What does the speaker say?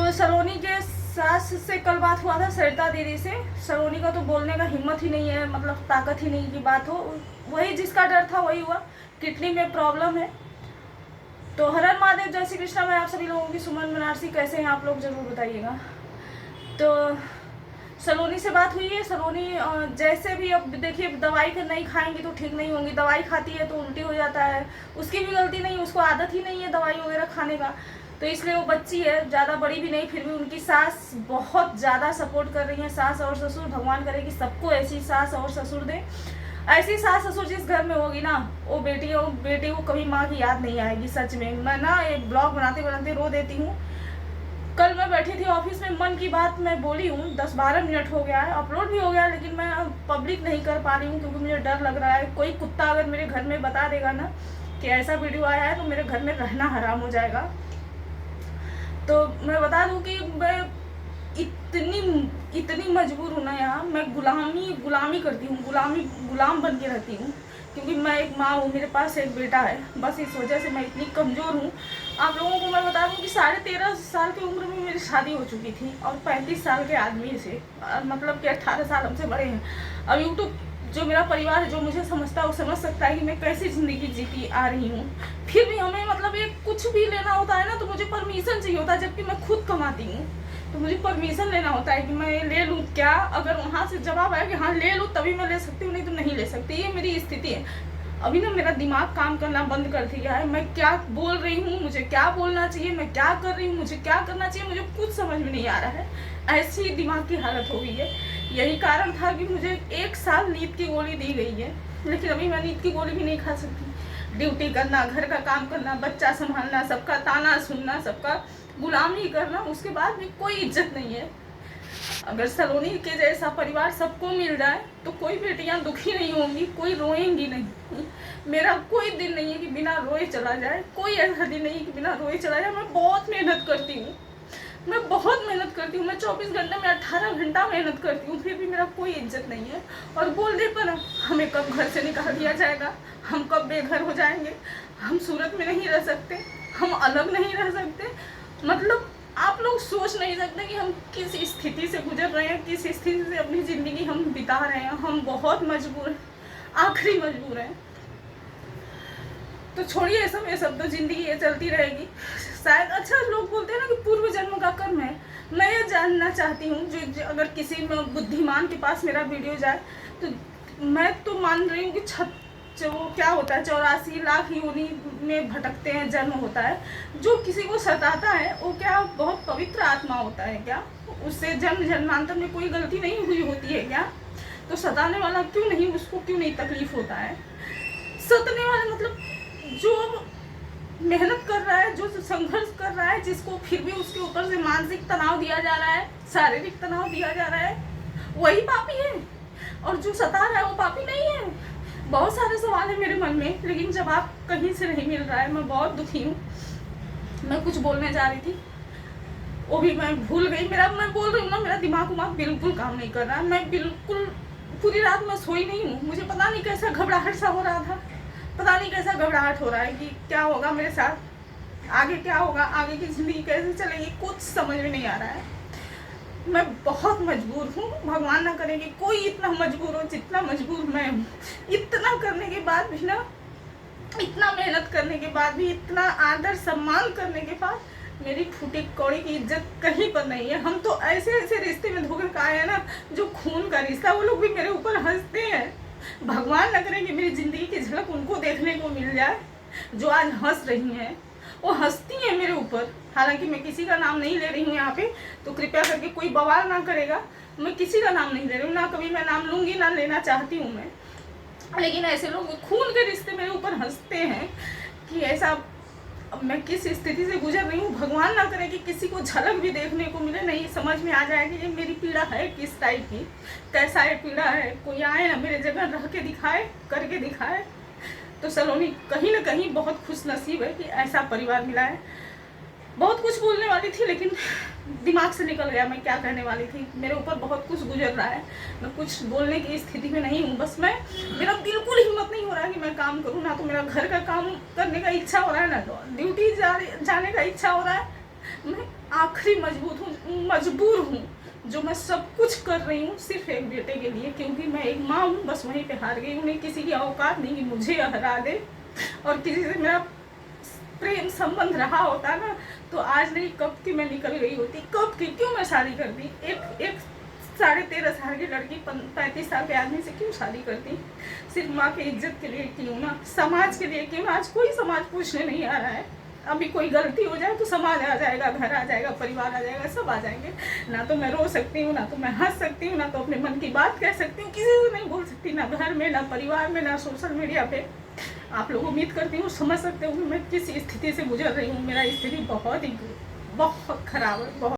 तो सलोनी के सास से कल बात हुआ था, सरिता दीदी से। सलोनी का तो बोलने का हिम्मत ही नहीं है, मतलब ताकत ही नहीं की बात हो। वही जिसका डर था वही हुआ, किडनी में प्रॉब्लम है। तो हर हर महादेव, जय श्री कृष्णा। मैं आप सभी लोगों की सुमन बनारसी, कैसे हैं आप लोग जरूर बताइएगा। तो सलोनी से बात हुई है। सलोनी जैसे भी, अब देखिए दवाई फिर नहीं खाएंगी तो ठीक नहीं होंगी। दवाई खाती है तो उल्टी हो जाता है, उसकी भी गलती नहीं, उसको आदत ही नहीं है दवाई वगैरह खाने का। तो इसलिए वो बच्ची है, ज़्यादा बड़ी भी नहीं, फिर भी उनकी सास बहुत ज़्यादा सपोर्ट कर रही है। सास और ससुर, भगवान करे कि सबको ऐसी सास और ससुर दे। ऐसी सास ससुर जिस घर में होगी ना, वो बेटी को कभी माँ की याद नहीं आएगी। सच में मैं ना एक ब्लॉग बनाते बनाते रो देती हूँ। कल मैं बैठी थी ऑफिस में, मन की बात मैं बोली हूँ, 10-12 मिनट हो गया है, अपलोड भी हो गया, लेकिन मैं पब्लिक नहीं कर पा रही हूँ क्योंकि मुझे डर लग रहा है। कोई कुत्ता अगर मेरे घर में बता देगा ना कि ऐसा वीडियो आया है, तो मेरे घर में रहना हराम हो जाएगा। तो मैं बता दूं कि मैं इतनी मजबूर हूँ ना यहाँ। मैं गुलामी करती हूँ, गुलाम बन के रहती हूँ, क्योंकि मैं एक माँ हूँ, मेरे पास एक बेटा है। बस इस वजह से मैं इतनी कमज़ोर हूँ। आप लोगों को मैं बता दूँ कि 13.5 साल की उम्र में मेरी शादी हो चुकी थी, और 35 साल के आदमी से, मतलब कि 18 साल हमसे बड़े हैं। अब यूट्यूब जो मेरा परिवार है, जो मुझे समझता है, वो समझ सकता है कि मैं कैसी ज़िंदगी जीती आ रही हूँ। फिर भी हमें मतलब ये कुछ भी लेना होता है ना, तो मुझे परमिशन चाहिए होता है, जबकि मैं खुद कमाती हूँ। तो मुझे परमिशन लेना होता है कि मैं ले लूँ क्या। अगर वहाँ से जवाब आया कि हाँ ले लूँ, तभी मैं ले सकती हूँ, नहीं तो नहीं ले सकती। ये मेरी स्थिति है। अभी ना मेरा दिमाग काम करना बंद कर दिया है। मैं क्या बोल रही हूँ, मुझे क्या बोलना चाहिए, मैं क्या कर रही हूँ, मुझे क्या करना चाहिए, मुझे कुछ समझ में नहीं आ रहा है। ऐसी दिमाग की हालत हो गई है। यही कारण था कि मुझे 1 साल नींद की गोली दी गई है, लेकिन अभी मैं नींद की गोली भी नहीं खा सकती। ड्यूटी करना, घर का काम करना, बच्चा संभालना, सबका ताना सुनना, सबका गुलामी करना, उसके बाद भी कोई इज्जत नहीं है। अगर सलोनी के जैसा परिवार सबको मिल जाए तो कोई बेटियां दुखी नहीं होंगी, कोई रोएंगी नहीं। मेरा कोई दिन नहीं है कि बिना रोए चला जाए, कोई ऐसा दिन नहीं है कि बिना रोए चला जाए। मैं बहुत मेहनत करती हूँ, मैं बहुत मेहनत करती हूँ। मैं 24 घंटे में 18 घंटा मेहनत करती हूँ, फिर भी मेरा कोई इज्जत नहीं है। और बोलने पर हमें कब घर से निकाल दिया जाएगा, हम कब बेघर हो जाएंगे, हम सूरत में नहीं रह सकते, हम अलग नहीं रह सकते। मतलब आप लोग सोच नहीं सकते कि हम किस स्थिति से गुजर रहे हैं, किस स्थिति से अपनी ज़िंदगी हम बिता रहे हैं। हम बहुत मजबूर हैं, आखिरी मजबूर हैं। तो छोड़िए ये सब तो ज़िंदगी ये चलती रहेगी शायद। अच्छा, लोग बोलते हैं ना कि पूर्व जन्म का कर्म है। मैं ये जानना चाहती हूँ, जो अगर किसी बुद्धिमान के पास मेरा वीडियो जाए, तो मैं तो मान रही हूँ कि जो क्या होता है, 84 लाख योनि में भटकते हैं, जन्म होता है। जो किसी को सताता है वो क्या बहुत पवित्र आत्मा होता है क्या? उससे जन्म जन्मांतर में कोई गलती नहीं हुई होती है क्या? तो सताने वाला क्यों नहीं, उसको क्यों नहीं तकलीफ होता है? सतने वाला मतलब जो मेहनत कर रहा है, जो संघर्ष कर रहा है, जिसको फिर भी उसके ऊपर से मानसिक तनाव दिया जा रहा है, शारीरिक तनाव दिया जा रहा है, वही पापी है। और जो सता रहा है वो पापी नहीं है। बहुत सारे सवाल है मेरे मन में, लेकिन जवाब कहीं से नहीं मिल रहा है। मैं बहुत दुखी हूँ। मैं कुछ बोलने जा रही थी, वो भी मैं भूल गई। मैं बोल रही हूँ ना, मेरा दिमाग बिल्कुल काम नहीं कर रहा है। मैं बिल्कुल पूरी रात मैं सोई नहीं हूँ। मुझे पता नहीं कैसा घबराहट सा हो रहा था, पता नहीं कैसा घबराहट हो रहा है कि क्या होगा मेरे साथ, आगे क्या होगा, आगे की ज़िंदगी कैसे चलेगी, कुछ समझ में नहीं आ रहा है। मैं बहुत मजबूर हूँ। भगवान ना करे कि कोई इतना मजबूर हो जितना मजबूर मैं हूँ। इतना करने के बाद भी ना, इतना मेहनत करने के बाद भी, इतना आदर सम्मान करने के बाद मेरी फूटी कौड़ी की इज्जत कहीं पर नहीं है। हम तो ऐसे ऐसे रिश्ते में धोखे खाए हैं ना, जो खून का रिश्ता, वो लोग भी मेरे ऊपर हंसते हैं। भगवान न करे कि मेरी ज़िंदगी की झलक उनको देखने को मिल जाए, जो आज हंस रही हैं। वो हंसती हैं मेरे ऊपर। हालांकि मैं किसी का नाम नहीं ले रही हूँ यहाँ पे, तो कृपया करके कोई बवाल ना करेगा। मैं किसी का नाम नहीं ले रही हूँ, ना कभी मैं नाम लूँगी, ना लेना चाहती हूँ मैं। लेकिन ऐसे लोग खून के रिश्ते मेरे ऊपर हंसते हैं कि ऐसा। अब मैं किस स्थिति से गुजर रही हूँ, भगवान ना करे कि किसी को झलक भी देखने को मिले, नहीं समझ में आ जाए कि ये मेरी पीड़ा है किस टाइप की, कैसा ये पीड़ा है। कोई आए ना मेरे जगह, रह के दिखाए, करके दिखाए। तो सलोनी कहीं ना कहीं बहुत खुश नसीब है कि ऐसा परिवार मिला है। बहुत कुछ बोलने वाली थी, लेकिन दिमाग से निकल गया मैं क्या कहने वाली थी। मेरे ऊपर बहुत कुछ गुजर रहा है, मैं कुछ बोलने की स्थिति में नहीं हूँ। बस मेरा बिल्कुल हिम्मत नहीं हो रहा है कि मैं काम करूँ। ना तो मेरा घर का काम करने का इच्छा हो रहा है, ना तो ड्यूटी जाने का इच्छा हो रहा है, मैं आखिरी मजबूर हूँ, जो मैं सब कुछ कर रही हूँ सिर्फ एक बेटे के लिए, क्योंकि मैं एक माँ हूँ, बस वहीं पे हार गई। उन्हें किसी की औकात नहीं कि मुझे हरा दे, और किसी से मेरा प्रेम संबंध रहा होता ना तो आज नहीं कब की मैं निकल गई होती, कब की। क्यों मैं शादी कर दी? एक 13.5 साल की लड़की 35 साल के आदमी से क्यों शादी करती? सिर्फ माँ की इज्जत के लिए क्यों ना, समाज के लिए क्यों ना। आज कोई समाज पूछने नहीं आ रहा है। अभी कोई गलती हो जाए तो समाज आ जाएगा, घर आ जाएगा, परिवार आ जाएगा, सब आ जाएंगे। ना तो मैं रो सकती हूँ, ना तो मैं हंस सकती हूँ, ना तो अपने मन की बात कह सकती हूँ, किसी से नहीं बोल सकती, ना घर में, ना परिवार में, ना सोशल मीडिया पे। आप लोग उम्मीद करती हूँ समझ सकते हो कि मैं किस स्थिति से गुजर रही हूँ। मेरा स्थिति बहुत खराब है, बहुत।